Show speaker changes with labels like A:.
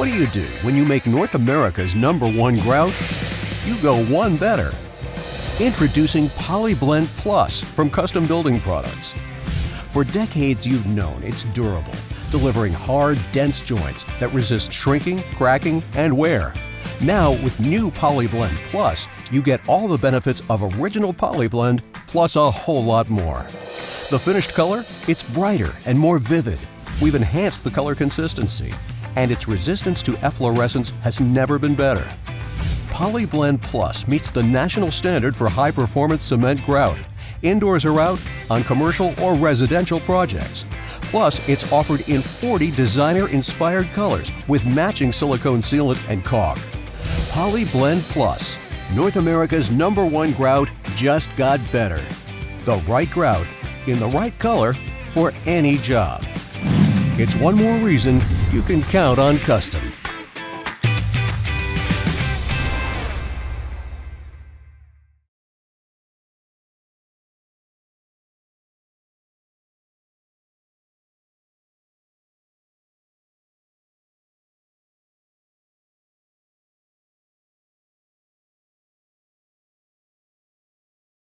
A: What do you do when you make North America's #1 grout? You go one better. Introducing Polyblend Plus from Custom Building Products. For decades you've known it's durable, delivering hard, dense joints that resist shrinking, cracking, and wear. Now with new Polyblend Plus, you get all the benefits of original Polyblend plus a whole lot more. The finished color? It's brighter and more vivid. We've enhanced the color consistency, and its resistance to efflorescence has never been better. Polyblend Plus meets the national standard for high-performance cement grout, indoors or out, on commercial or residential projects. Plus, it's offered in 40 designer-inspired colors with matching silicone sealant and caulk. Polyblend Plus, North America's #1 grout, just got better. The right grout, in the right color, for any job. It's one more reason you can count on Custom.